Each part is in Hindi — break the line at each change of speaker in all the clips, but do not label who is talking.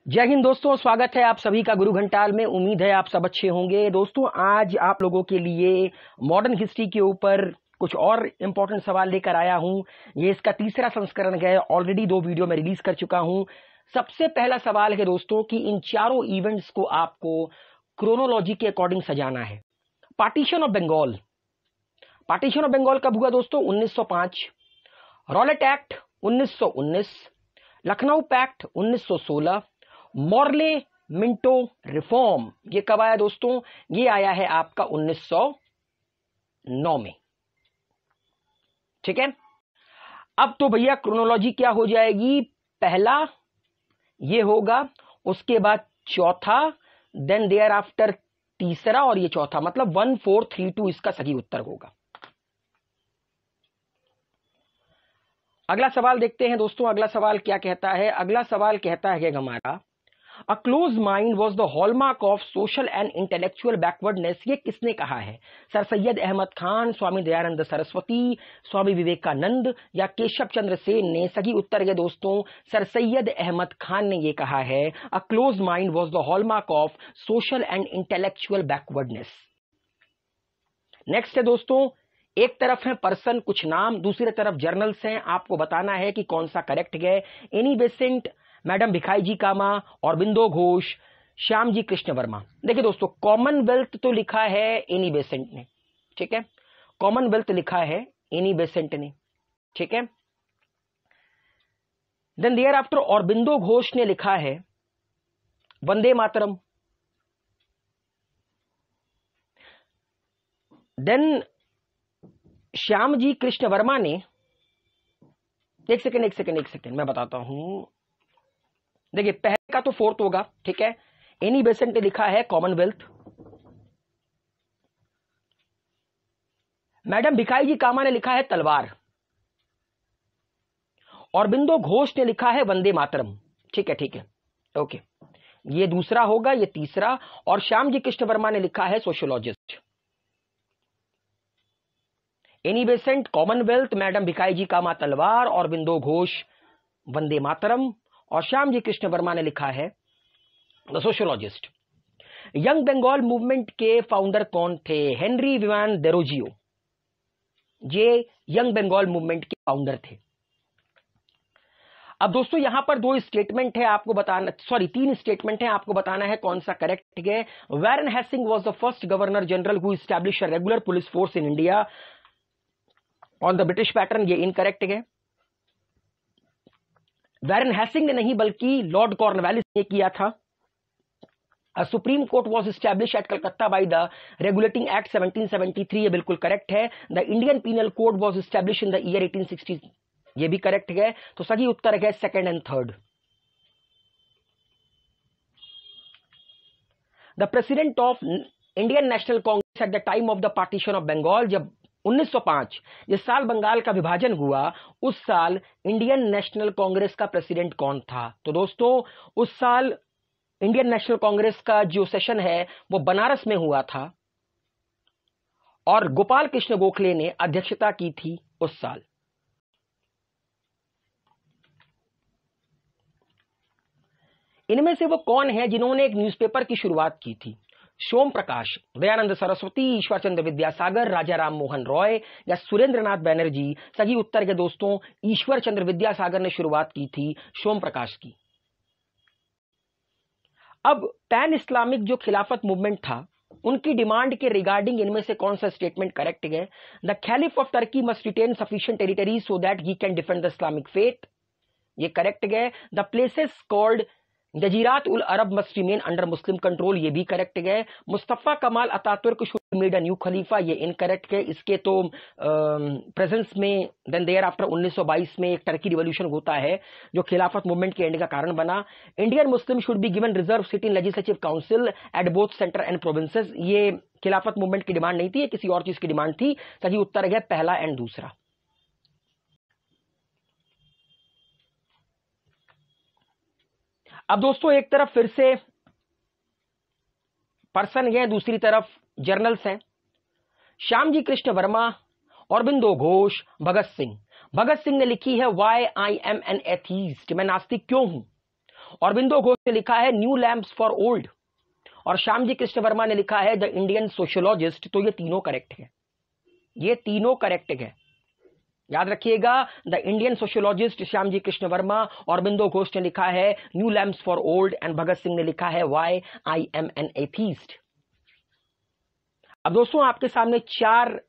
जय हिंद दोस्तों, स्वागत है आप सभी का गुरु घंटाल में। उम्मीद है आप सब अच्छे होंगे। दोस्तों, आज आप लोगों के लिए मॉडर्न हिस्ट्री के ऊपर कुछ और इंपॉर्टेंट सवाल लेकर आया हूं। ये इसका तीसरा संस्करण है। ऑलरेडी 2 वीडियो में रिलीज कर चुका हूं। सबसे पहला सवाल है दोस्तों कि इन चारों इवेंट्स को आपको क्रोनोलॉजी के अकॉर्डिंग सजाना है। Partition of Bengal. Partition of Bengal कब हुआ दोस्तों? 1905। Rowlatt act 1919। Lucknow pact 1916। Morley Minto reform ये कब आया दोस्तों? ये आया है आपका 1909 में। ठीक है। अब तो भैया क्रोनोलॉजी क्या हो जाएगी? पहला ये होगा, उसके बाद चौथा, देन देयर आफ्टर तीसरा और ये चौथा, मतलब 1432 इसका सही उत्तर होगा। अगला सवाल देखते हैं दोस्तों। अगला सवाल क्या कहता है? अगला सवाल कहता है हमारा, a close mind was the hallmark of social and intellectual backwardness. ये किसने कहा है? सर सैयद अहमद खान, स्वामी दयानंद सरस्वती, स्वामी विवेकानंद या केशव चंद्र सेन ने? सही उत्तर है दोस्तों, सर सैयद अहमद खान ने ये कहा है, a close mind was the hallmark of social and intellectual backwardness. Next है दोस्तों, एक तरफ है पर्सन कुछ नाम, दूसरी तरफ जर्नल्स हैं। आपको बताना है कि कौन सा करेक्ट है। Annie Besant, madam Bhikhai ji कामा, औरबिंदो घोष, श्याम जी कृष्ण वर्मा। देखिए दोस्तों, कॉमनवेल्थ तो लिखा है एनी बेसेंट ने। ठीक है, कॉमनवेल्थ लिखा है एनी बेसेंट ने। ठीक है। Then thereafter Aurobindo Ghosh ने लिखा है वंदे मातरम। देन श्याम जी कृष्ण वर्मा ने, एक सेकेंड मैं बताता हूं। देखिए, पहले का तो फोर्थ होगा। ठीक है। एनी बेसेंट ने लिखा है कॉमनवेल्थ। मैडम भिखाई जी कामा ने लिखा है तलवार। और बिंदु घोष ने लिखा है वंदे मातरम। ठीक है, ओके। ये दूसरा होगा, ये तीसरा। और श्याम जी कृष्ण वर्मा ने लिखा है sociologist. Annie Besant Commonwealth, madam Bhikhai ji Cama Talwar, और बिंदु घोष वंदे मातरम, और श्याम जी कृष्ण वर्मा ने लिखा है the sociologist. Young Bengal movement के फाउंडर कौन थे? Henry Vivian Derozio. ये यंग बंगाल मूवमेंट के फाउंडर थे। अब दोस्तों यहां पर 2 स्टेटमेंट है, आपको बताना, सॉरी 3 स्टेटमेंट है, आपको बताना है कौन सा करेक्ट है। Warren Hastings was the first governor general who established a regular police force in India on the British pattern. ये इनकरेक्ट है। वैरन हेसिंग ने नहीं बल्कि लॉर्ड कॉर्नवालिस ने किया था। A Supreme Court was established at Calcutta by the Regulating Act 1773। ये बिल्कुल करेक्ट है। The Indian Penal Code was established in the year 1860। ये भी करेक्ट है। तो सही उत्तर है second and third. The President of Indian National Congress at the time of the partition of Bengal। जब 1905 जिस साल बंगाल का विभाजन हुआ, उस साल इंडियन नेशनल कांग्रेस का प्रेसिडेंट कौन था? तो दोस्तों, उस साल इंडियन नेशनल कांग्रेस का जो सेशन है वो बनारस में हुआ था और गोपाल कृष्ण गोखले ने अध्यक्षता की थी उस साल। इनमें से वो कौन है जिन्होंने एक न्यूज़पेपर की शुरुआत की थी? सोम प्रकाश, दयानंद सरस्वती, ईश्वर चंद्र विद्यासागर, राजा राम मोहन रॉय या सुरेंद्रनाथ बैनर्जी? सही उत्तर है दोस्तों, ईश्वर चंद्र विद्यासागर ने शुरुआत की थी सोम प्रकाश की। अब पैन इस्लामिक जो खिलाफत मूवमेंट था, उनकी डिमांड के रिगार्डिंग इनमें से कौन सा स्टेटमेंट करेक्ट है? The caliph of Turkey must retain sufficient territory so that he can defend the Islamic faith. ये करेक्ट है। The places called Jazirat ul Arab must remain under Muslim control. ये भी करेक्ट है। Mustafa Kamal Ataturk should made a new khalifa. ये इनकरेक्ट है। इसके तो प्रेजेंस में देन देयर आफ्टर 1922 में एक टर्की रिवॉल्यूशन होता है जो खिलाफत मूवमेंट के एंड का कारण बना। Indian Muslim should be given reserve seat in legislative council at both centre and provinces. ये खिलाफत मूवमेंट की डिमांड नहीं थी, ये किसी और चीज की डिमांड थी। सही उत्तर है पहला एंड दूसरा। अब दोस्तों, एक तरफ फिर से पर्सन है, दूसरी तरफ जर्नल्स हैं। श्याम जी कृष्ण वर्मा, औरबिंदो घोष, भगत सिंह। भगत सिंह ने लिखी है why I am an atheist, मैं नास्तिक क्यों हूं। अरविंदो घोष ने लिखा है न्यू लैम्प्स फॉर ओल्ड, और श्यामजी कृष्ण वर्मा ने लिखा है द इंडियन सोशियोलॉजिस्ट। तो ये तीनों करेक्ट है, ये तीनों करेक्ट है, याद रखिएगा। The Indian sociologist Shyamji Krishna Verma, Aurobindo Ghosh ने लिखा है new lamps for old, and Bhagat Singh ने लिखा है why I am an atheist. अब दोस्तों आपके सामने 4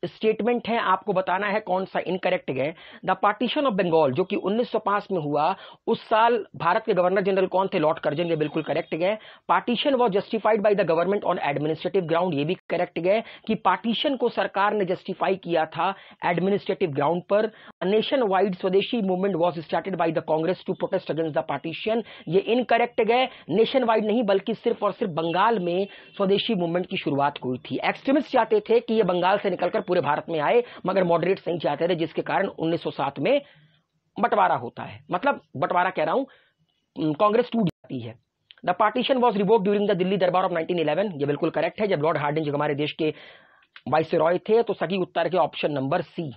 स्टेटमेंट है, आपको बताना है कौन सा इनकरेक्ट है। द पार्टीशन ऑफ बंगाल जो कि 1905 में हुआ, उस साल भारत के गवर्नर जनरल कौन थे? Lord Curzon. ये बिल्कुल करेक्ट है। Partition was justified by the government on administrative ground, ये भी करेक्ट है कि पार्टीशन को सरकार ने जस्टिफाई किया था एडमिनिस्ट्रेटिव ग्राउंड पर। Nationwide swadeshi movement was started by the Congress to protest against the partition, ये इनकरेक्ट है। नेशन वाइड नहीं बल्कि सिर्फ और सिर्फ बंगाल में स्वदेशी मूवमेंट की शुरुआत हुई थी। एक्सट्रीमिस्ट चाहते थे कि ये बंगाल से निकलकर पूरे भारत में आए, मगर मॉडरेट्स नहीं चाहते थे, जिसके कारण 1907 में बंटवारा होता है। मतलब बंटवारा कह रहा हूं, कांग्रेस टूट जाती है। The partition was revoked during the Delhi दरबार ऑफ 1911, ये बिल्कुल करेक्ट है, जब लॉर्ड हार्डिंज हमारे देश के वाइसरॉय थे। तो सही उत्तर के option number C.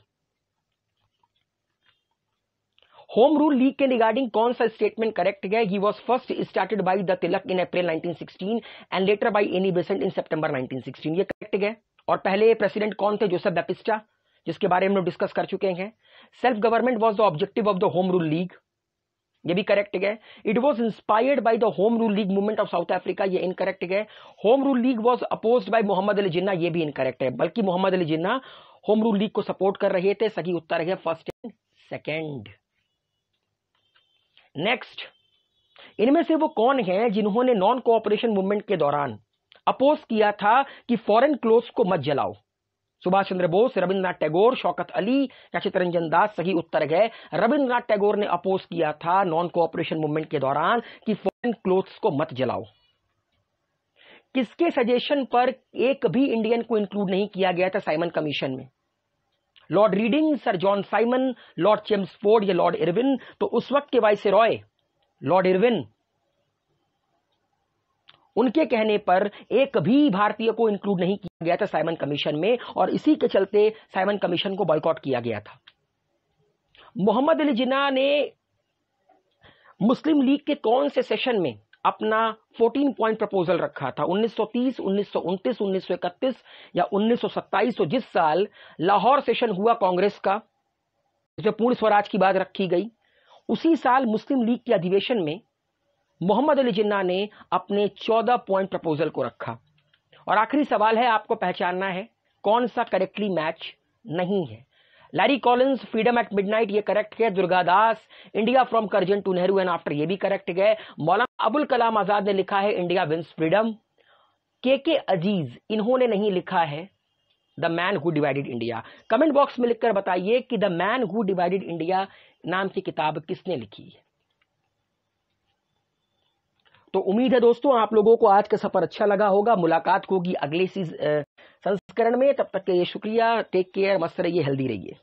Home rule league के रिगार्डिंग कौन सा स्टेटमेंट करेक्ट है? He was first started by the Tilak in April 1916 and later by Annie Besant in September 1916, ये करेक्ट है। और पहले प्रेसिडेंट कौन थे? जोसेफ बैप्टिस्टा, जिसके बारे में हम डिस्कस कर चुके हैं। Self government was the objective of the home rule league, ये भी करेक्ट है। It was inspired by the home rule league movement of South Africa, ये इनकरेक्ट है। Home rule league was opposed by Mohammad Ali Jinnah, ये भी इनकरेक्ट है, बल्कि Mohammad Ali Jinnah home rule league को सपोर्ट कर रहे थे। सही उत्तर है फर्स्ट एंड सेकेंड। नेक्स्ट, इनमें से वो कौन है जिन्होंने नॉन कोऑपरेशन मूवमेंट के दौरान अपोज किया था कि फॉरेन क्लोथ्स को मत जलाओ? सुभाष चंद्र बोस, रविंद्रनाथ टैगोर, शौकत अली या चित्तरंजन दास? सही उत्तर है रविंद्रनाथ टैगोर ने अपोज किया था नॉन कोऑपरेशन मूवमेंट के दौरान कि फॉरेन क्लोथ्स को मत जलाओ। किसके सजेशन पर एक भी इंडियन को इंक्लूड नहीं किया गया था साइमन कमीशन में? Lord reading, sir John Simon, Lord Chelmsford या लॉर्ड इरविन? तो उस वक्त के वाइसरॉय लॉर्ड इरविन, उनके कहने पर एक भी भारतीय को इंक्लूड नहीं किया गया था साइमन कमीशन में, और इसी के चलते साइमन कमीशन को बॉयकॉट किया गया था। मोहम्मद अली जिन्ना ने मुस्लिम लीग के कौन से सेशन में अपना 14 पॉइंट प्रपोजल रखा था? 1930, 1929, 1931 या 1927? तो जिस साल लाहौर सेशन हुआ कांग्रेस का, जिसमें पूर्ण स्वराज की बात रखी गई, उसी साल मुस्लिम लीग के अधिवेशन में मोहम्मद अली जिन्ना ने अपने 14 पॉइंट प्रपोजल को रखा। और आखिरी सवाल है, आपको पहचानना है कौन सा करेक्टली मैच नहीं है। Larry Collins, freedom at midnight, ये करेक्ट है। Durgadas, India from Curzon to Nehru and after, ये भी करेक्ट है। मौलाना अबुल कलाम आजाद ने लिखा है इंडिया विंस फ्रीडम। के अजीज, इन्होंने नहीं लिखा है the man who divided India. Comment box में लिखकर बताइए कि the man who divided India नाम की किताब किसने लिखी है। तो उम्मीद है दोस्तों आप लोगों को आज का सफर अच्छा लगा होगा। मुलाकात होगी अगले संस्करण में, तब तक के लिए शुक्रिया। टेक केयर, मस्त रहिए, हेल्दी रहिए।